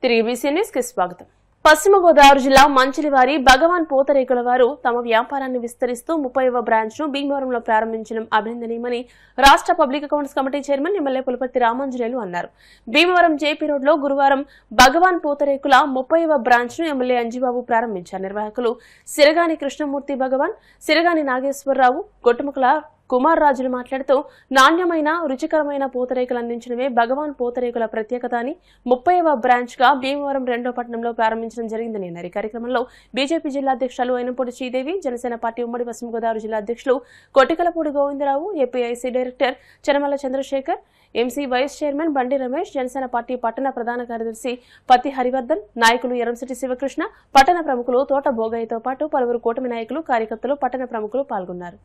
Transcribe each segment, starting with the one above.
తిరిగి BC news కి స్వాగతం. పశ్చిమ గోదావరి జిల్లా మంచిలివారి భగవాన్ పూతరేకుల వారు తమ వ్యాపారాన్ని విస్తరిస్తూ 30వ బ్రాంచ్ ను భీమవరంలో ప్రారంభించడం అభినందనీయమని రాష్ట్ర public accounts committee chairman MLA Pulaparthi Ramanjaneyulu అన్నారు. భీమవరం జేపీ రోడ్ లో గురువారం భగవాన్ పూతరేకుల 30వ బ్రాంచ్ ను ఎమ్మెల్యే అంజిబాబు ప్రారంభించారు. నిర్వాహకులు సిరగాని కృష్ణమూర్తి భగవాన్, సిరగాని నాగేశ్వరరావు, గొట్టుముకల కుమార్ రాజులు మాట్లాడుతూ నాణ్యమైన రుచికరమైన పూతరేకులు అందించడమే భగవాన్ పూతరేకుల ప్రత్యేకత అని 30వ బ్రాంచ్ గా భీమవరం 2వ పట్టణంలో ప్రారంభించడం జరిగిందని అన్నారు. ఈ కార్యక్రమంలో బీజేపీ జిల్లా అధ్యక్షులు అయినపూడి శ్రీదేవి, జనసేన పార్టీ ఉమ్మడి పశ్చిమ గోదావరి జిల్లా అధ్యక్షులు Kottikalapudi Govindarao, APIC director Chanamala Chandrasekhar, MC vice chairman Bandi Ramesh, Janasena party పట్టణ ప్రధాన కార్యదర్శి పత్తి హరివర్ధన్, నాయకులు ఎరంశెట్టి శివకృష్ణ, పట్టణ ప్రముఖులు తోట భోగయ్యతో పాటు పలువురు కూటమి నాయకులు, కార్యకర్తలు, పట్టణ ప్రముఖులు పాల్గొన్నారు.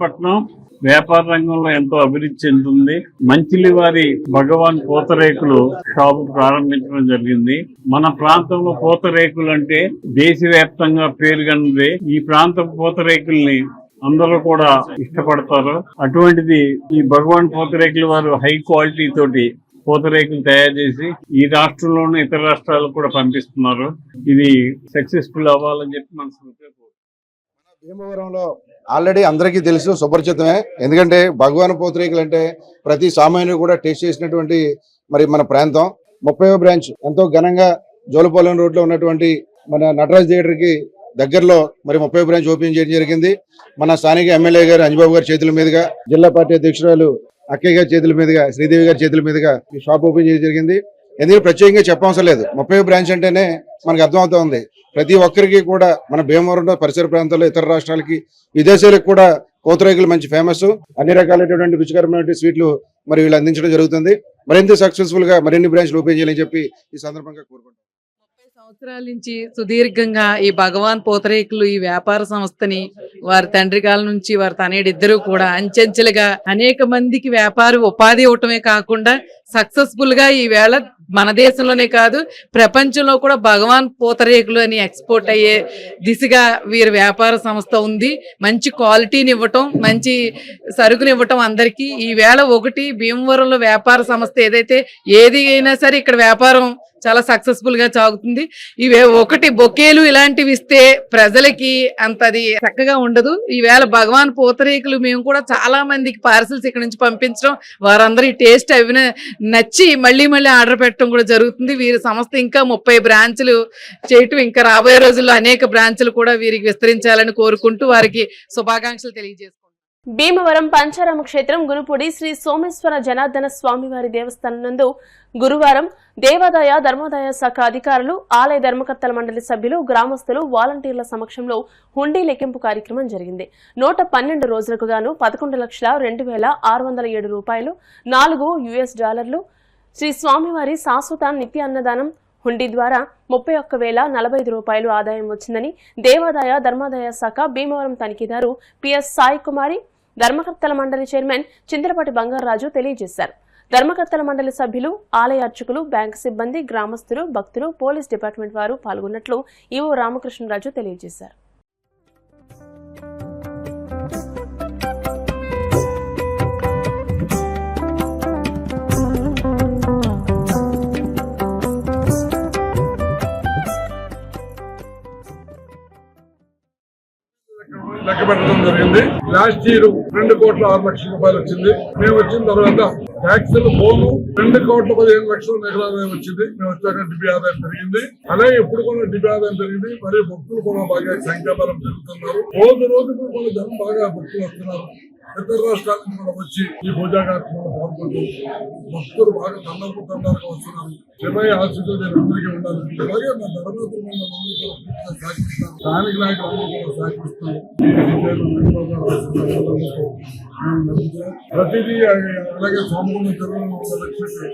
పట్నం వ్యాపార రంగంలో ఎంతో అభివృద్ధి చెందుతుంది. మంచిలివారి భగవాన్ పూతరేకులు షాపు ప్రారంభించడం జరిగింది. మన ప్రాంతంలో పూతరేకులు అంటే దేశవ్యాప్తంగా పేరుగన్నది. ఈ ప్రాంత పూతరేకుల్ని అందరూ కూడా ఇష్టపడతారు. అటువంటిది ఈ భగవాన్ పూతరేకుల వారు హై క్వాలిటీ తోటి పూతరేకులు తయారు చేసి ఈ రాష్ట్రంలోనూ ఇతర రాష్ట్రాలకు కూడా పంపిస్తున్నారు. ఇది సక్సెస్ఫుల్ అవ్వాలని చెప్పి మనసు భీమవరంలో ఆల్రెడీ అందరికీ తెలుసు, సుపరిచితమే. ఎందుకంటే భగవాన్ పూతరేకులు అంటే ప్రతి సామాన్యుడు కూడా టేస్ట్ చేసినటువంటి మరి మన ప్రాంతం. 30వ బ్రాంచ్ ఎంతో ఘనంగా జోలపాలెం రోడ్ లో ఉన్నటువంటి మన నటరాజ్ థియేటర్ కి దగ్గరలో మరి 30వ బ్రాంచ్ ఓపెన్ చేయడం జరిగింది. మన స్థానిక ఎమ్మెల్యే గారు అంజిబాబు గారి చేతుల మీదుగా, జిల్లా పార్టీ అధ్యక్షురాలు అక్కయ్య గారి చేతుల మీదుగా, శ్రీదేవి గారి చేతుల మీదుగా ఈ షాప్ ఓపెన్ చేయడం జరిగింది. ఎందుకంటే ప్రత్యేకంగా చెప్పవసరం లేదు, 30వ బ్రాంచ్ అంటేనే మనకు అర్థమవుతోంది. ప్రతి ఒక్కరికి కూడా మన భీమవరంలో పరిసర ప్రాంతాల్లో ఇతర రాష్ట్రాలకి విదేశాలకు కూడా పూతరేకులు మంచి ఫేమస్. అన్ని రకాలైనటువంటి రుచికరమైన స్వీట్లు మరి వీళ్ళు అందించడం జరుగుతుంది. మరింత సక్సెస్ఫుల్ గా మరిన్ని బ్రాంచ్లు ఓపెన్ చేయాలని చెప్పి ఈ సందర్భంగా కోరుకుంటున్నాను. 30 సంవత్సరాల నుంచి సుదీర్ఘంగా ఈ భగవాన్ పూతరేకులు ఈ వ్యాపార సంస్థని వారి తండ్రి కాలం నుంచి వారి తనయుడిద్దరూ కూడా అంచెంచెలుగా అనేక మందికి వ్యాపార ఉపాధి ఇవ్వటమే కాకుండా సక్సెస్ఫుల్ గా ఈ వేళ మన దేశంలోనే కాదు ప్రపంచంలో కూడా భగవాన్ పూతరేకులు అని ఎక్స్పోర్ట్ అయ్యే దిశగా వీరి వ్యాపార సంస్థ ఉంది. మంచి క్వాలిటీని ఇవ్వటం, మంచి సరుకుని ఇవ్వటం అందరికీ. ఈ వేళ ఒకటి భీమవరంలో వ్యాపార సంస్థ ఏదైతే ఏది అయినా సరే ఇక్కడ వ్యాపారం చాలా సక్సెస్ఫుల్ గా సాగుతుంది. ఇవే ఒకటి బొకేలు ఇలాంటివి ఇస్తే ప్రజలకి అంతది చక్కగా ఉండదు. ఈవేళ భగవాన్ పూతరేకులు మేము కూడా చాలా మందికి పార్సిల్స్ ఇక్కడ నుంచి పంపించడం, వారందరూ ఈ టేస్ట్ అవి నచ్చి మళ్ళీ ఆర్డర్ పెట్టడం కూడా జరుగుతుంది. వీరి సంస్థ ఇంకా 30 బ్రాంచ్లు చేయటం, ఇంకా రాబోయే రోజుల్లో అనేక బ్రాంచ్లు కూడా వీరికి విస్తరించాలని కోరుకుంటూ వారికి శుభాకాంక్షలు తెలియజేసుకుంటాం. భీమవరం పంచారామ క్షేత్రం గునుపూడి శ్రీ సోమేశ్వర జనార్దన స్వామివారి దేవస్థానం నందు గురువారం దేవాదాయ ధర్మాదాయ శాఖ అధికారులు, ఆలయ ధర్మకర్తల మండలి సభ్యులు, గ్రామస్తులు, వాలంటీర్ల సమక్షంలో హుండీ లెక్కింపు కార్యక్రమం జరిగింది. 112 రోజులకు గాను 11,02,607 రూపాయలు, 4 US డాలర్లు శ్రీ స్వామివారి శాశ్వత నిత్య అన్నదానం హుండీ ద్వారా 31,045 రూపాయలు ఆదాయం వచ్చిందని దేవాదాయ ధర్మాదాయ శాఖ భీమవరం తనిఖీదారు పిఎస్ సాయి కుమారి, ధర్మకర్తల మండలి చైర్మన్ చింతలపాటి బంగారాజు తెలియజేశారు. ధర్మకర్తల మండలి సభ్యులు, ఆలయ అర్చకులు, బ్యాంకు సిబ్బంది, గ్రామస్తులు, భక్తులు, పోలీస్ డిపార్ట్మెంట్ వారు పాల్గొన్నట్లు ఈవో రామకృష్ణరాజు తెలియజేశారు. పెట్టడం జరిగింది. లాస్ట్ ఇయర్ 2,06,00,000 వచ్చింది. మేము వచ్చిన తర్వాత ట్యాక్సులు పోను 2,15,00,000 నికర ఆదాయం వచ్చింది. మేము వచ్చాక డిబి ఆదాయం పెరిగింది. అలాగే ఇప్పుడు కూడా డిబి ఆదాయం పెరిగింది. మరియు భక్తులు కూడా బాగా సంఖ్యాబలం పెరుగుతున్నారు. రోజుకు కూడా జనం బాగా భక్తులు వస్తున్నారు. ఇతర రాష్ట్రాల నుంచి కూడా వచ్చి ఈ పూజా కార్యక్రమంలో పాల్గొంటూ భక్తులు బాగా తండాలుగా వస్తున్నారు. శివయ్య ఆశీస్సులు నేను అందరికీ ఉండాలి. అలాగే నా ధర్మతులు సహకరిస్తాను. స్థానిక నాయకులు కూడా సహకరిస్తాను. ప్రతిదీ అలాగే సోమవారం జరుగుతున్న లక్ష్మి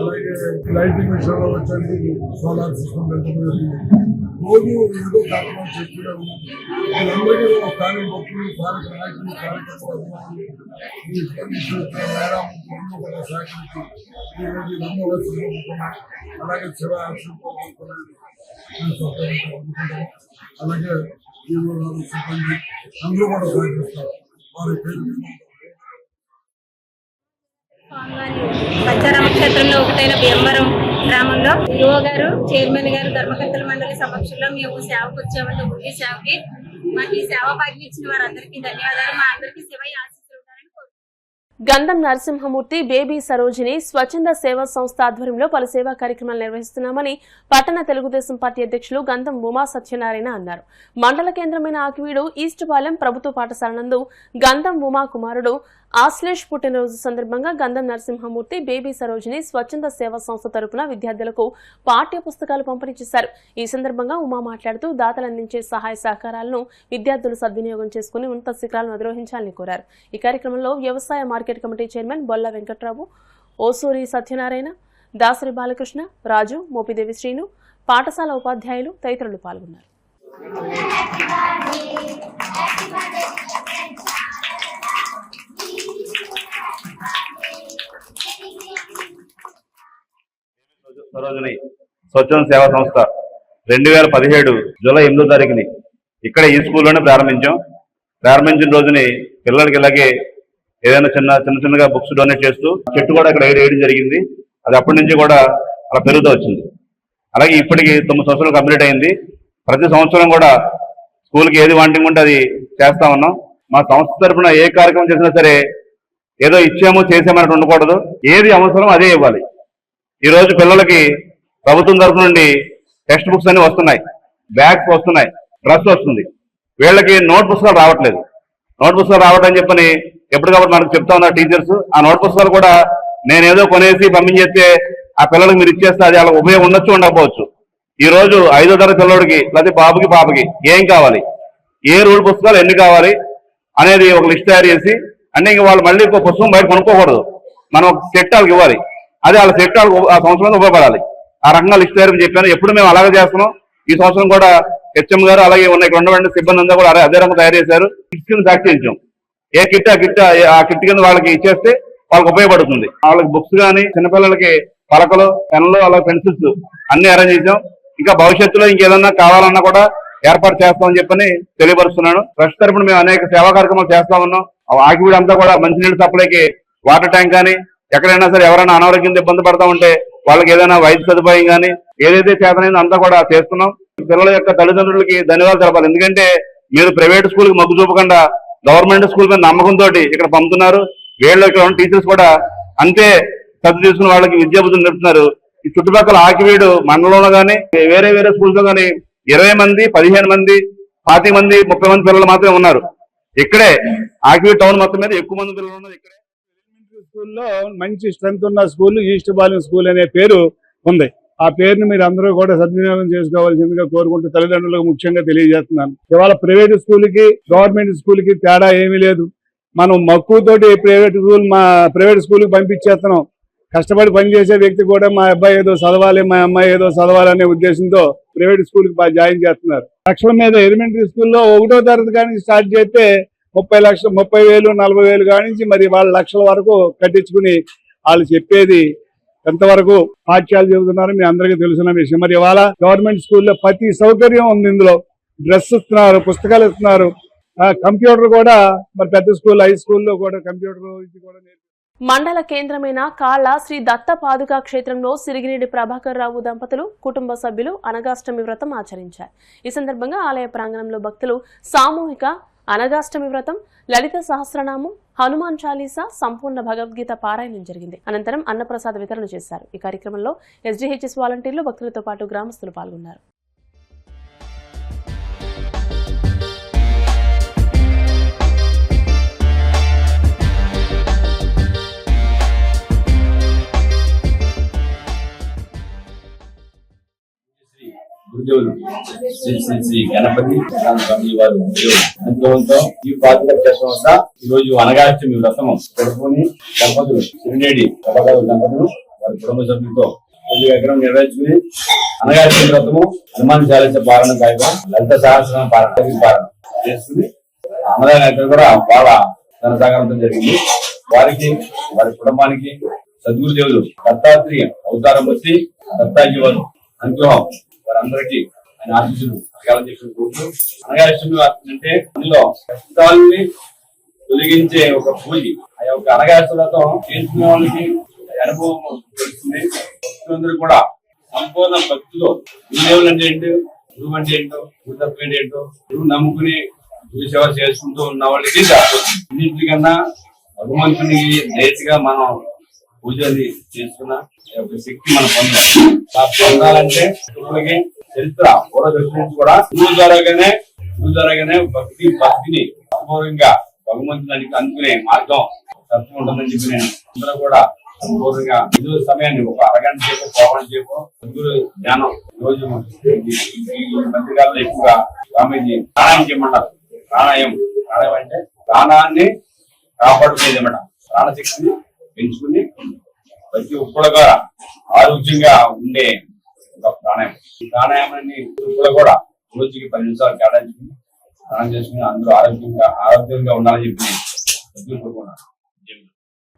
అలాగే లైటింగ్ విషయంలో వచ్చేసి సోలార్ సిస్టమ్ రోజు ఏదో కార్యక్రమం చెప్తూనే ఉన్నాం. వీళ్ళందరికీ స్థానిక భక్తులు, స్థానిక నాయకులు, కార్యకర్తలు మేడం కూడా సహకరించి ఈరోజు అలాగే శివ అలాగే సిబ్బంది అందరూ కూడా సహకరిస్తారు. వారి పేరు పంచారామ క్షేత్రంలో ఒకటైన భీమవరం గ్రామంలో ఈఓ గారు, చైర్మన్ గారు, ధర్మకర్తల మండలి సమక్షంలో మేము సేవకు వచ్చామండి. ఉండి సేవకి మాకు ఈ సేవ భాగ్యం ఇచ్చిన వారందరికీ ధన్యవాదాలు. మా అందరికీ శివయ్య ఆశీస్సులు ఉంటారని కోరుతున్నాను. గంధం నరసింహమూర్తి, బేబీ సరోజిని స్వచ్ఛంద సేవా సంస్థ ఆధ్వర్యంలో పలు సేవా కార్యక్రమాలు నిర్వహిస్తున్నామని పట్టణ తెలుగుదేశం పార్టీ అధ్యక్షులు గంధం ఉమా సత్యనారాయణ అన్నారు. మండల కేంద్రమైన ఆకివీడు ఈస్టుపాలెం ప్రభుత్వ పాఠశాల నందు గంధం ఉమా కుమారుడు ఆశ్లేష్ పుట్టినరోజు సందర్భంగా గంధం నరసింహమూర్తి, బేబీ సరోజిని స్వచ్ఛంద సేవా సంస్థ తరపున విద్యార్థులకు పాఠ్య పుస్తకాలు పంపిణీ చేశారు. ఈ సందర్భంగా ఉమా మాట్లాడుతూ దాతలు అందించే సహాయ సహకారాలను విద్యార్థులు సద్వినియోగం చేసుకుని ఉన్నత శిఖరాలను అధిరోహించాలని కోరారు. ఈ కార్యక్రమంలో వ్యవసాయ market committee chairman Bolla Venkatrao, Osuri Satyanarayana, Dasari Balakrishna, Raju, Mopidevi Srinu, పాఠశాల ఉపాధ్యాయులు తదితరులు పాల్గొన్నారు. సరోజిని స్వచ్ఛంద సేవా సంస్థ 2017 జూలై 8వ తారీఖుని ఇక్కడ ఈ స్కూల్లోనే ప్రారంభించిన రోజుని పిల్లలకి ఇలాగే ఏదైనా చిన్నగా బుక్స్ డొనేట్ చేస్తూ చెట్టు కూడా ఇక్కడ వేయడం జరిగింది. అది అప్పటి నుంచి కూడా అలా పెరుగుతూ వచ్చింది. అలాగే ఇప్పటికి 9 సంవత్సరాలు కంప్లీట్ అయింది. ప్రతి సంవత్సరం కూడా స్కూల్కి ఏది వాంటింగ్ ఉంటే అది చేస్తా ఉన్నాం. మా సంస్థ తరఫున ఏ కార్యక్రమం చేసినా సరే ఏదో ఇచ్చాము చేసామన్నట్టు ఉండకూడదు. ఏది అవసరం అదే ఇవ్వాలి. ఈ రోజు పిల్లలకి ప్రభుత్వం తరఫు నుండి టెక్స్ట్ బుక్స్ అన్ని వస్తున్నాయి, బ్యాగ్స్ వస్తున్నాయి, డ్రెస్ వస్తుంది. వీళ్ళకి నోట్ పుస్తకాలు రావట్లేదు. నోట్ పుస్తకాలు రావట్లని చెప్పని ఎప్పటికప్పుడు మనకు చెప్తా ఉన్నారు టీచర్స్. ఆ నోట్ పుస్తకాలు కూడా నేనేదో కొనేసి పంపించేస్తే ఆ పిల్లలకు మీరు ఇచ్చేస్తే అది అలా ఉపయోగం ఉండొచ్చు ఉండకపోవచ్చు. ఈ రోజు 5వ తరగతి పిల్లడికి లేకపోతే బాబుకి పాపకి ఏం కావాలి, ఏ రూల్ పుస్తకాలు ఎన్ని కావాలి అనేది ఒక లిస్ట్ తయారు చేసి, అంటే ఇంక వాళ్ళు మళ్ళీ ఒక పుస్తకం బయట కొనుక్కోకూడదు, మనం ఒక సెట్ వాళ్ళకి ఇవ్వాలి. అదే వాళ్ళ సెట్ వాళ్ళకి ఆ సంవత్సరంలో ఉపయోగపడాలి. ఆ రకంగా లిస్ట్ తయారు చెప్పాను. ఎప్పుడు మేము అలాగే చేస్తున్నాం. ఈ సంవత్సరం కూడా హెచ్ఎం గారు అలాగే ఉన్న ఇక్కడ ఉన్నటువంటి సిబ్బంది అంతా కూడా అదే రకంగా తయారు చేశారు. కిట్ కింద ప్యాక్ చేయించాం. ఏ కిట్ ఆ కిట్ కింద వాళ్ళకి ఇచ్చేస్తే వాళ్ళకి ఉపయోగపడుతుంది. వాళ్ళకి బుక్స్ కానీ చిన్నపిల్లలకి పలకలు, పెన్నులు, అలాగే పెన్సిల్స్ అన్ని అరేంజ్ చేసాం. ఇంకా భవిష్యత్తులో ఇంకేదన్నా కావాలన్నా కూడా ఏర్పాటు చేస్తామని చెప్పని తెలియపరుస్తున్నాను. ట్రస్ట్ తరపున మేము అనేక సేవా కార్యక్రమాలు చేస్తా ఉన్నాం. ఆకివీడు అంతా కూడా మంచినీళ్ళ సప్లైకి వాటర్ ట్యాంక్ కానీ, ఎక్కడైనా సరే ఎవరైనా అనారోగ్యంతో ఇబ్బంది పడతా ఉంటే వాళ్ళకి ఏదైనా వైద్య సదుపాయం కానీ ఏదైతే చేతనైందో అంతా కూడా చేస్తున్నాం. పిల్లల యొక్క తల్లిదండ్రులకి ధన్యవాదాలు తెలపాలి. ఎందుకంటే మీరు ప్రైవేట్ స్కూల్కి మొగ్గు చూపకుండా గవర్నమెంట్ స్కూల్ మీద నమ్మకంతో ఇక్కడ పంపుతున్నారు. వీళ్ళు ఇక్కడ ఉన్న టీచర్స్ కూడా అంతే శ్రద్ధ తీసుకున్న వాళ్ళకి విద్యాబుద్ధులు నేర్పుతున్నారు. ఈ చుట్టుపక్కల ఆకివీడు మండలంలో కానీ వేరే స్కూల్స్ లో కానీ 20 మంది, 15 మంది, 40 మంది, 30 మంది పిల్లలు మాత్రమే ఉన్నారు. ఇక్కడే ఆకివీడు టౌన్ మొత్తం మీద ఎక్కువ మంది పిల్లలు ఉన్నారు. ఇక్కడే స్కూల్లో మంచి స్ట్రెంత్ ఉన్న స్కూల్ ఈస్టుపాలెం స్కూల్ అనే పేరు ఉంది. ఆ పేరుని మీరు అందరూ కూడా సద్వినియోగం చేసుకోవాల్సిందిగా కోరుకుంటూ తల్లిదండ్రులకు ముఖ్యంగా తెలియజేస్తున్నాను. ఇవాళ ప్రైవేట్ స్కూల్కి గవర్నమెంట్ స్కూల్కి తేడా ఏమీ లేదు. మనం మక్కువతోటి ప్రైవేట్ స్కూల్కి పంపించేస్తున్నాం. కష్టపడి పనిచేసే వ్యక్తి కూడా మా అబ్బాయి ఏదో చదవాలి, మా అమ్మాయి ఏదో చదవాలనే ఉద్దేశంతో ప్రైవేట్ స్కూల్కి జాయిన్ చేస్తున్నారు. లక్షల మీద ఎలిమెంటరీ స్కూల్లో 1వ తరగతి కానీ స్టార్ట్ చేస్తే 30 లక్షలు, 30,000, 40,000 కానించి మరి వాళ్ళ లక్షల వరకు కట్టించుకుని వాళ్ళు చెప్పేది ఎంతవరకు పాఠ్యాలు చెబుతున్నారు మీ అందరికీ తెలిసిన విషయం. మరి ఇవాళ గవర్నమెంట్ స్కూల్లో ప్రతి సౌకర్యం ఉంది. ఇందులో డ్రెస్ ఇస్తున్నారు, పుస్తకాలు ఇస్తున్నారు, కంప్యూటర్ కూడా మరి పెద్ద స్కూల్, హై స్కూల్లో కూడా కంప్యూటర్ ఇది కూడా మండల కేంద్రమైన కాళ్ళ శ్రీ దత్త పాదుకా క్షేత్రంలో సిరిగినేడి ప్రభాకర్ రావు దంపతులు కుటుంబ సభ్యులు అనగాష్టమి వ్రతం ఆచరించారు. ఈ సందర్భంగా ఆలయ ప్రాంగణంలో భక్తులు సామూహిక అనగాష్టమి వ్రతం, లలిత సహస్రనామం, హనుమాన్ చాలీసా, సంపూర్ణ భగవద్గీత పారాయణం జరిగింది. అనంతరం అన్నప్రసాద వితరణ చేశారు. ఈ కార్యక్రమంలో ఎస్డీహెచ్ఎస్ వాలంటీర్లు, భక్తులతో పాటు గ్రామస్తులు పాల్గొన్నారు. గురుదేవులు శ్రీ శ్రీ శ్రీ గణపతి స్వామి వారి అనుగ్రహంతో ఈ పాదుకా క్షేత్రం వద్ద ఈ రోజు అనగాష్టమి వ్రతం జరుపుకుని దంపతులు సిరినేడి ప్రభాకర్ దంపతులు వారి కుటుంబ సభ్యులతో విగ్రహం నెరవేర్చుకుని అనగాష్టమి వ్రతము, హనుమాన్ చాలీసా పారాయణ కాయగా, లలిత సహస్రనామ పారాయణ చేసుకుని అన్నదానం కూడా బాగా ఘనసాగరంతో జరిగింది. వారికి వారి కుటుంబానికి సద్గురుదేవులు దత్తాత్రేయ అవతారమూర్తి దత్తాజీ వారు అనుగ్రహం వారందరికీ ఆయన ఆశీస్సులు అడగాలని చెప్పి కోరుతూ, అనగాష్టమి అంటే అందులో కష్టాలని తొలగించే ఒక పూజ. ఆ యొక్క అనగాష్టమి వ్రతం చేసుకునే వాళ్ళకి అనుభవం తెలుస్తుంది. భక్తులందరూ కూడా సంపూర్ణ భక్తిలో గురుదేవులు అంటే ఏంటో, గురువు అంటే ఏంటో, గురు తత్వం ఏంటో, గురువు నమ్ముకుని గురు సేవ చేసుకుంటూ ఉన్న వాళ్ళకి అన్నింటికన్నా భగవంతుని నేతిగా మనం పూజని చేసుకున్న శక్తి మనం పొందాలంటే ఇప్పటికి చరిత్ర పూర్వ దృష్టి నుంచి కూడా గురువు ద్వారాగానే భక్తిని సంపూర్ణంగా భగవంతుని అందుకునే మార్గం తత్వం ఉంటుందని చెప్పి నేను అందరూ కూడా సంపూర్ణంగా విధుల సమయాన్ని ఒక అరగంట సేపు, పోవడం సేపు గురు జ్ఞానం రోజు మధ్యకాలంలో ఎక్కువగా స్వామీజీ ప్రాణాయం చేయమన్నారు. ప్రాణాయం అంటే ప్రాణాన్ని కాపాడుకునేది అన్నమాట. ప్రాణశక్తిని పెంచుకుని ప్రతి ఒక్కరు కూడా ఆరోగ్యంగా ఉండే ఒక ప్రాణాయామం. ఈ ప్రాణాయామాన్ని ఒక్కరు కూడా రోజుకి 10 నిమిషాలు కేటాయించుకుని స్నానం చేసుకుని అందరూ ఆరోగ్యంగా ఉండాలని చెప్పి కోరుకున్నారు.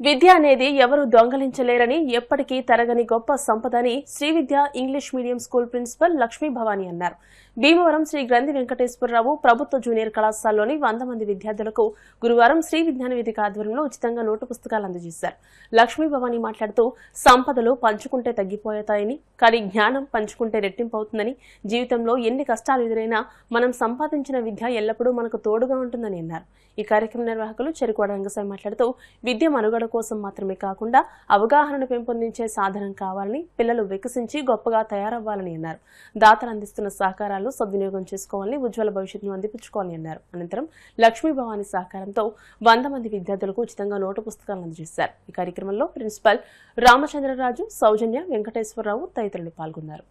విద్య అనేది ఎవరు దొంగలించలేరని, ఎప్పటికీ తరగని గొప్ప సంపదని Sri Vidya English medium school principal Lakshmi Bhavani అన్నారు. భీమవరం శ్రీ గ్రంథి వెంకటేశ్వరరావు ప్రభుత్వ జూనియర్ కళాశాలలోని 100 మంది విద్యార్థులకు గురువారం శ్రీ విజ్ఞాన వేదిక ఆధ్వర్యంలో ఉచితంగా నోటు పుస్తకాలు అందజేశారు. లక్ష్మీ భవానీ మాట్లాడుతూ, సంపదలు పంచుకుంటే తగ్గిపోతాయని, కానీ జ్ఞానం పంచుకుంటే రెట్టింపు అవుతుందని, జీవితంలో ఎన్ని కష్టాలు ఎదురైనా మనం సంపాదించిన విద్య ఎల్లప్పుడూ మనకు తోడుగా ఉంటుందని అన్నారు. ఈ కార్యక్రమ నిర్వాహకులు చెరుకువాడ రంగసాయి మాట్లాడుతూ, విద్య మనుగడ కోసం మాత్రమే కాకుండా అవగాహనను పెంపొందించే సాధనం కావాలని, పిల్లలు వికసించి గొప్పగా తయారవ్వాలని అన్నారు. దాతలు అందిస్తున్న సహకారాలు సద్వినియోగం చేసుకోవాలని, ఉజ్వల భవిష్యత్తును అందిపుచ్చుకోవాలని అన్నారు. అనంతరం లక్ష్మీ భవానీ సహకారంతో 100 మంది విద్యార్థులకు ఉచితంగా నోటు పుస్తకాలు అందజేశారు. ఈ కార్యక్రమంలో ప్రిన్సిపల్ రామచంద్రరాజు, సౌజన్య, వెంకటేశ్వరరావు తదితరులు పాల్గొన్నారు.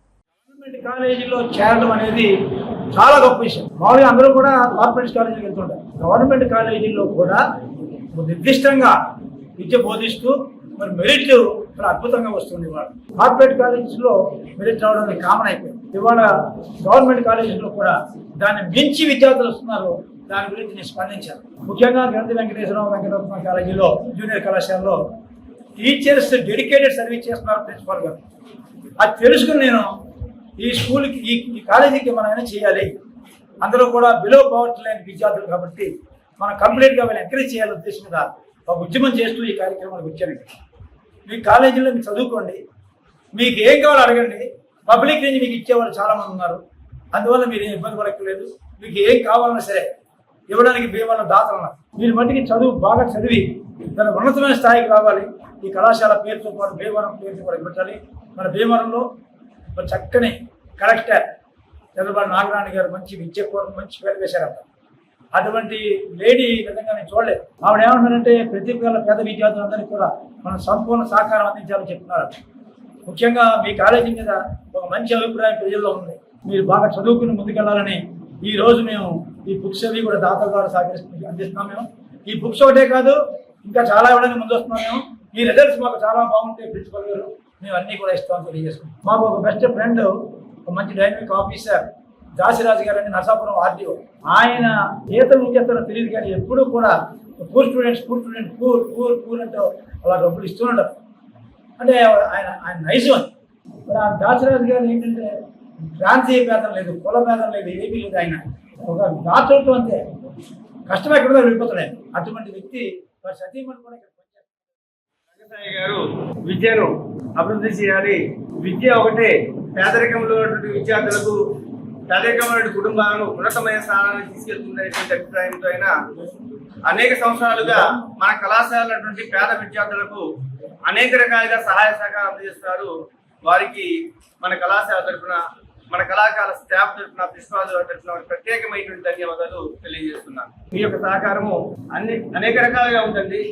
గవర్నమెంట్ కాలేజీలో చేరడం అనేది చాలా గొప్ప విషయం. మామూలుగా అందరూ కూడా కార్పొరేట్ కాలేజీకి వెళ్తుంటారు. గవర్నమెంట్ కాలేజీల్లో కూడా నిర్దిష్టంగా విద్య బోధిస్తూ మరి మెరిట్ చాలా అద్భుతంగా వస్తుంది. ఇవాళ కార్పొరేట్ కాలేజెస్లో మెరిట్ రావడానికి కామన్ అయిపోయింది. ఇవాళ గవర్నమెంట్ కాలేజీలో కూడా దాన్ని మించి విద్యార్థులు వస్తున్నారు. దాని గురించి నేను స్పందించాను. ముఖ్యంగా గ్రంథి వెంకటరత్న కాలేజీలో జూనియర్ కళాశాలలో టీచర్స్ డెడికేటెడ్ సర్వీస్ చేస్తున్నారు ప్రిన్సిపాల్ గారు. అది తెలుసుకుని నేను ఈ స్కూల్కి ఈ కాలేజీకి మనం ఏమైనా చేయాలి, అందరూ కూడా బిలో పవర్టీ లైన్ విద్యార్థులు కాబట్టి మనం కంప్లీట్గా వీళ్ళు ఎంకరేజ్ చేయాలనే ఉద్దేశం మీద ఒక ఉద్యమం చేస్తూ ఈ కార్యక్రమానికి వచ్చానండి. మీ కాలేజీలో మీరు చదువుకోండి, మీకు ఏం కావాలో అడగండి. పబ్లిక్ నుంచి మీకు ఇచ్చేవాళ్ళు చాలామంది ఉన్నారు, అందువల్ల మీరు ఏం ఇబ్బంది పడక్కర్లేదు. మీకు ఏం కావాలన్నా సరే ఇవ్వడానికి భీమవరం దాతలు ఉన్నారు. మీరు మట్టికి చదువు బాగా చదివి దాని ఉన్నతమైన స్థాయికి రావాలి. ఈ కళాశాల పేరుతో పాటు భీమవరం పేరుతో కూడా పెట్టాలి. మన భీమవరంలో ఒక చక్కని కలెక్టర్ చంద్రబాబు నాగరాణి గారు మంచి విద్య మంచి పేరు వేశారట. అటువంటి లేడీ విధంగా నేను చూడలేదు. ఆవిడ ఏమంటారంటే ప్రతి పేద విద్యార్థులందరికీ కూడా మనం సంపూర్ణ సహకారం అందించాలని చెప్తున్నారు. ముఖ్యంగా మీ కాలేజీ మీద ఒక మంచి అభిప్రాయం ప్రజల్లో ఉంది. మీరు బాగా చదువుకుని ముందుకెళ్లాలని ఈ రోజు మేము ఈ బుక్స్ అవి కూడా దాతల ద్వారా అందిస్తున్నాం. మేము ఈ బుక్స్ ఒకటే కాదు, ఇంకా చాలా ఇవ్వడానికి ముందు వస్తున్నాం. మేము ఈ రిజల్ట్స్ మాకు చాలా బాగుంటాయి ప్రిన్సిపల్ గారు, మేము అన్ని కూడా ఇస్తామని తెలియజేసుకుంటాం. మాకు ఒక బెస్ట్ ఫ్రెండ్, ఒక మంచి డైనమిక్ ఆఫీసర్ దాసిరాజు గారు అని నరసాపురం ఆర్డీఓ, ఆయన జీతం ఏం చేస్తారో తెలియదు కానీ ఎప్పుడూ కూడా పూర్ పూర్ అంటూ అలా డబ్బులు ఇస్తున్నారు. అంటే ఆయన నైజం అని. మరి ఆ దాసిరాజు గారు ఏంటంటే ప్రాంతీయ భేదం లేదు, కుల భేదం లేదు, ఏమీ లేదు. ఆయన ఒక దాచోటం అంతే, కష్టం ఎక్కడో వెళ్ళిపోతున్నాయి. అటువంటి వ్యక్తి సతీమణి కూడా సాయి గారు విద్యను అభివృద్ధి చేయాలి. విద్య ఒకటే పేదరికంలో విద్యార్థులకు, పేదరికమైన కుటుంబాలను ఉన్నతమైన స్థానానికి తీసుకెళ్తున్నటువంటి అభిప్రాయంతో అయినా అనేక సంవత్సరాలుగా మన కళాశాల పేద విద్యార్థులకు అనేక రకాలుగా సహాయ సహకారం అందజేస్తారు. వారికి మన కళాశాల తరఫున, మన కళాకార స్టాఫ్ తరఫున, ప్రిన్సిపాల్ తరఫున ప్రత్యేకమైనటువంటి ధన్యవాదాలు తెలియజేస్తున్నాను. మీ యొక్క సహకారము అనేక రకాలుగా ఉందండి.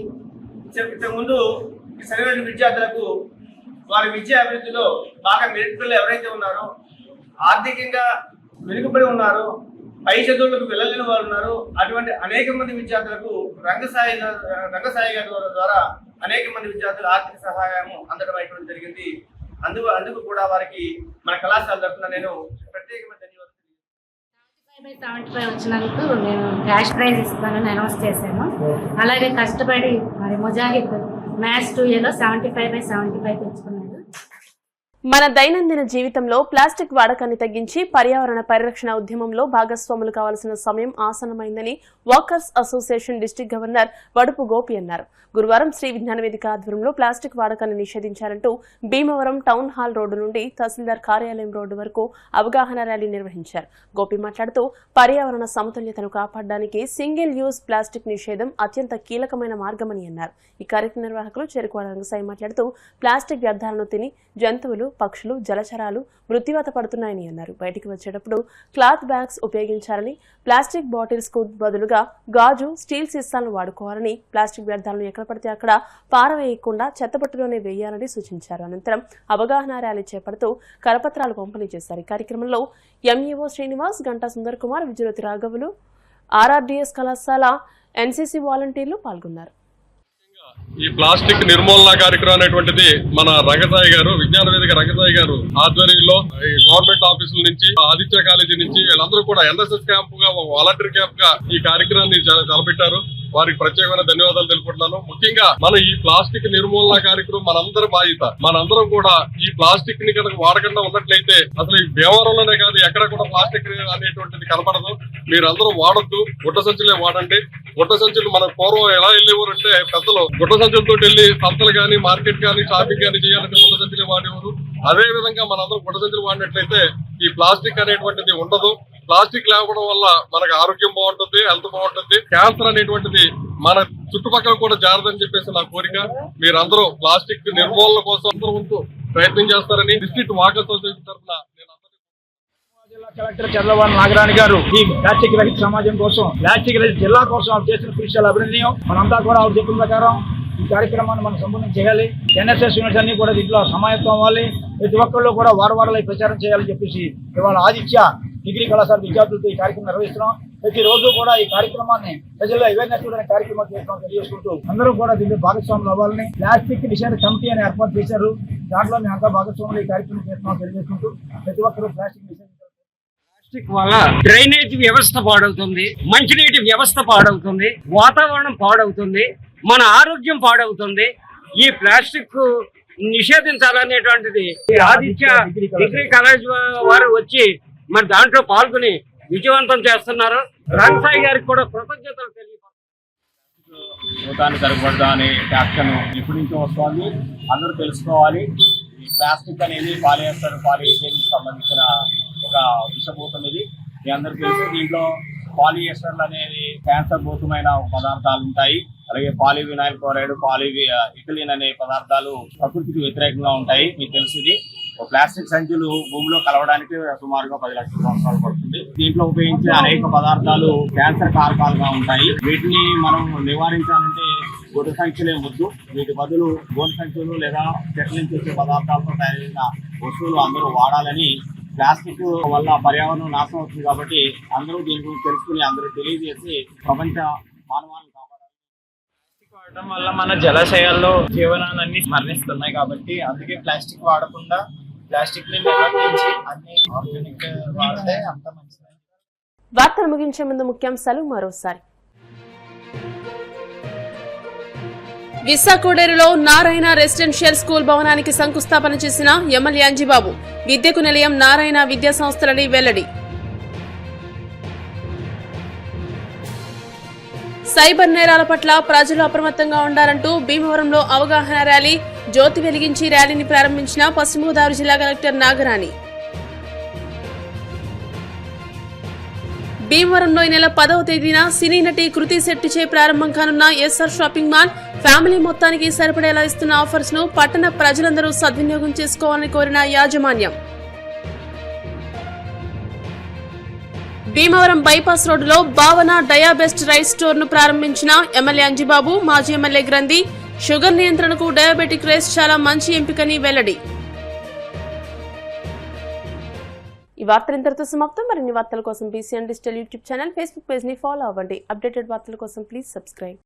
ఇంతకుముందు చదివిన విద్యార్థులకు వారి విద్యా అభివృద్ధిలో బాగా మెరిట్ పిల్లలు ఎవరైతే ఉన్నారో, ఆర్థికంగా వెనుకబడి ఉన్నారో, పై చదువులకు వెళ్ళలేని వారు ఉన్నారు. అటువంటి అనేక మంది విద్యార్థులకు రంగసాయి గారి ద్వారా అనేక మంది విద్యార్థులు ఆర్థిక సహాయము అందడం అయిపోవడం జరిగింది. అందుకు కూడా వారికి మన కళాశాల తరఫున నేను ప్రత్యేకమైన ధన్యవాదాలు. 75/75 వచ్చినందుకు నేను క్యాష్ ప్రైజ్ ఇస్తానని అనౌన్స్ చేశాను. అలాగే కష్టపడి మరి ముజాహిద్ మ్యాథ్స్ 2Aలో 75/75 తెచ్చుకున్నాడు. మన దైనందిన జీవితంలో ప్లాస్టిక్ వాడకాన్ని తగ్గించి పర్యావరణ పరిరక్షణ ఉద్యమంలో భాగస్వాములు కావాల్సిన సమయం ఆసన్నమైందని workers association district governor Vadupu Gopi అన్నారు. గురువారం శ్రీ విజ్ఞాన వేదిక ఆధ్వర్యంలో ప్లాస్టిక్ వాడకాన్ని నిషేధించాలంటూ భీమవరం టౌన్ హాల్ రోడ్డు నుండి తహసీల్దార్ కార్యాలయం రోడ్డు వరకు అవగాహన ర్యాలీ నిర్వహించారు. గోపి మాట్లాడుతూ పర్యావరణ సమతుల్యతను కాపాడడానికి సింగిల్ యూజ్ ప్లాస్టిక్ నిషేధం అత్యంత కీలకమైన మార్గమని అన్నారు. ఈ కార్యక్రమ నిర్వాహకులు చెరుకువాడ రంగసాయి మాట్లాడుతూ ప్లాస్టిక్ వ్యర్థాలను తిని జంతువులు, పక్షులు, జలచరాలు మృత్యువాత పడుతున్నాయని అన్నారు. బయటికి వచ్చేటప్పుడు క్లాత్ బ్యాగ్స్ ఉపయోగించాలని, ప్లాస్టిక్ బాటిల్స్ కు బదులుగా గాజు, స్టీల్ సీసాలను వాడుకోవాలని, ప్లాస్టిక్ వ్యర్థాలను ఎక్కడ పడితే అక్కడ పారవేయకుండా చెత్తబుట్టలోనే వేయాలని సూచించారు. అనంతరం అవగాహన ర్యాలీ చేపడుతూ కరపత్రాలు పంపిణీ చేశారు. ఈ కార్యక్రమంలో ఎంఈఓ శ్రీనివాస్, గంటా సుందర్ కుమార్, విజయజ్యోతి రాఘవులు, ఆర్ఆర్డీఎస్ కళాశాల ఎన్సీసీ వాలంటీర్లు పాల్గొన్నారు. ఈ ప్లాస్టిక్ నిర్మూలన కార్యక్రమం అనేటువంటిది మన రంగసాయి గారు, విజ్ఞాన వేదిక రంగసాయి గారు ఆధ్వర్యంలో ఈ గవర్నమెంట్ ఆఫీసుల నుంచి, ఆదిత్య కాలేజీ నుంచి వీళ్ళందరూ కూడా ఎన్ఎస్ఎస్ క్యాంప్ గా, వాలంటీర్ క్యాంప్ గా ఈ కార్యక్రమాన్ని తలపెట్టారు. వారికి ప్రత్యేకమైన ధన్యవాదాలు తెలుపుకుంటున్నాను. ముఖ్యంగా మన ఈ ప్లాస్టిక్ నిర్మూలన కార్యక్రమం మనందరి బాధ్యత. మనందరం కూడా ఈ ప్లాస్టిక్ ని కనుక వాడకుండా ఉన్నట్లయితే అసలు ఈ వ్యవహారంలోనే కాదు ఎక్కడ కూడా ప్లాస్టిక్ అనేటువంటిది కనపడదు. మీరందరూ వాడొద్దు, గుడ్డ సంచులే వాడండి. గుడ్డ సంచులు మన పూర్వం ఎలా వెళ్ళేవారంటే పెద్దలు గుడ్డ సంచులతో వెళ్ళి సంతలు కానీ, మార్కెట్ కానీ, షాపింగ్ కానీ చేయాలంటే గుడ్డ సంచులే వాడేవారు. అదే విధంగా మనందరం గుడ్డ సంచులు వాడినట్లయితే ఈ ప్లాస్టిక్ అనేటువంటిది ఉండదు. ప్లాస్టిక్ లేకపోవడం వల్ల మనకు ఆరోగ్యం బాగుంటుంది, హెల్త్ బాగుంటుంది. క్యాన్సర్ అనేటువంటిది మన చుట్టుపక్కల కూడా జారదని చెప్పేసి నా కోరిక. మీరందరూ ప్లాస్టిక్ నిర్మూలన కోసం అందరూ ప్రయత్నం చేస్తారని డిస్ట్రిక్ట్ వాకర్స్ అసోసియేషన్ తరఫున జిల్లా కలెక్టర్ చంద్రబాబు నాగరాణి గారు ఈ ప్లాస్టిక్ రహిత సమాజం కోసం, ప్లాస్టిక్ రహిత జిల్లా కోసం ఆవిడ చేసిన కృషి చాలా అభినందనీయం. మనంతా కూడా ఆవిడ చెప్పిన ప్రకారం ఈ కార్యక్రమాన్ని మనం సంపూర్ణం చేయాలి. ఎన్ఎస్ఎస్ యూనిట్స్ అన్ని కూడా దీంట్లో సమాయత్తం అవ్వాలి. ప్రతి ఒక్కళ్ళు కూడా వారాలు ప్రచారం చేయాలని చెప్పేసి ఇవాళ ఆదిత్య డిగ్రీ కళాశాల విద్యార్థులతో ఈ కార్యక్రమం నిర్వహిస్తున్నాం. ప్రతిరోజు కూడా ఈ కార్యక్రమాన్ని ప్రజల్లో అవేర్నెస్ అనే కార్యక్రమం చేయడం తెలియజేసుకుంటూ అందరూ కూడా దీంట్లో భాగస్వాములు అవ్వాలని ప్లాస్టిక్ నిషేధ కమిటీ అని ఏర్పాటు చేశారు. దాంట్లో మేము అంతా భాగస్వాములు ఈ కార్యక్రమం చేస్తున్నాం తెలియజేసుకుంటూ ప్రతి ఒక్కరూ ప్లాస్టిక్ ప్లాస్టిక్ వల్ల డ్రైనేజ్ వ్యవస్థ పాడవుతుంది, మంచినీటి వ్యవస్థ పాడవుతుంది, వాతావరణం పాడవుతుంది, మన ఆరోగ్యం పాడవుతుంది. ఈ ప్లాస్టిక్ నిషేధించాలనేటువంటిది ఆదిత్య డిగ్రీ కాలేజ్ వారు వచ్చి మరి దాంట్లో పాల్గొని విజయవంతం చేస్తున్నారు. రంగసాయి గారికి కూడా కృతజ్ఞతలు భూతాన్ని సరిపడదా అనే యాక్షన్ ఎప్పటి నుంచో వస్తోంది. అందరూ తెలుసుకోవాలి. ఈ ప్లాస్టిక్ అనేది పాలియస్టర్, పాలిథిన్ సంబంధించిన ఒక విషభూతం. ఇది మీ అందరికీ తెలుసు. దీంట్లో పాలియస్టర్లు అనేది క్యాన్సర్ భూతమైన పదార్థాలు ఉంటాయి. అలాగే పాలివినైల్ క్లోరైడ్, ఇథిలిన్ అనే పదార్థాలు ప్రకృతికి వ్యతిరేకంగా ఉంటాయి. మీకు తెలుసు. ఇది ప్లాస్టిక్ సంచులు భూమిలో కలవడానికి సుమారుగా 10 లక్షల సంవత్సరాలు పడుతుంది. దీంట్లో ఉపయోగించే అనేక పదార్థాలు క్యాన్సర్ కారకాలుగా ఉంటాయి. వీటిని మనం నివారించాలంటే గుడ్డ సంచులే ముద్దు. వీటి బదులు గోను సంచులు లేదా చెట్ల నుంచి వచ్చే పదార్థాలతో తయారైన వస్తువులు అందరూ వాడాలని. ప్లాస్టిక్ వల్ల పర్యావరణం నాశనం అవుతుంది కాబట్టి అందరూ దీని గురించి తెలుసుకుని అందరూ తెలియజేసి ప్రపంచ మానవాళిని కాపాడాలి. ప్లాస్టిక్ వాడటం వల్ల మన జలాశయాల్లో జీవనాన్ని మరణిస్తున్నాయి కాబట్టి అందుకే ప్లాస్టిక్ వాడకుండా ప్లాస్టిక్ ని నివారించి అన్ని ఆర్గానిక్ వాడితే అంత మంచిది. వార్తలు ముగించే ముందు ముఖ్యాంశాలు మరోసారి. విశాఖడేరులో నారాయణ రెసిడెన్షియల్ స్కూల్ భవనానికి శంకుస్థాపన చేసిన ఎమ్మెల్యే అంజిబాబు. విద్యకు నిలయం నారాయణ విద్యా సంస్థలని వెల్లడి. సైబర్ నేరాల పట్ల ప్రజలు అప్రమత్తంగా ఉండాలంటూ భీమవరంలో అవగాహన ర్యాలీ, జ్యోతి వెలిగించి ర్యాలీని ప్రారంభించిన పశ్చిమ గోదావరి జిల్లా కలెక్టర్ నాగరాణి. భీమవరంలో ఈ నెల 10వ తేదీన సినీ నటి కృతి శెట్టిచే ప్రారంభం కానున్న ఎస్ఆర్ షాపింగ్ మాల్ ఫ్యామిలీ మొత్తానికి సరిపడేలా ఇస్తున్న ఆఫర్స్ ను పట్టణ ప్రజలందరూ సద్వినియోగం చేసుకోవాలని కోరిన యాజమాన్యం. భీమవరం బైపాస్ రోడ్డులో భావన డయాబెస్ట్ రైస్ స్టోర్ ను ప్రారంభించిన ఎమ్మెల్యే అంజిబాబు, మాజీ ఎమ్మెల్యే గ్రంథి. షుగర్ నియంత్రణకు డయాబెటిక్ రైస్ చాలా మంచి ఎంపికని వెల్లడి. ఈ వార్తలు ఇంతటితో సమాప్తం. మరిన్ని వార్తల కోసం BCN digital YouTube channel, Facebook page ని ఫాలో అవ్వండి. అప్డేటెడ్ వార్తల కోసం ప్లీజ్ సబ్స్క్రైబ్.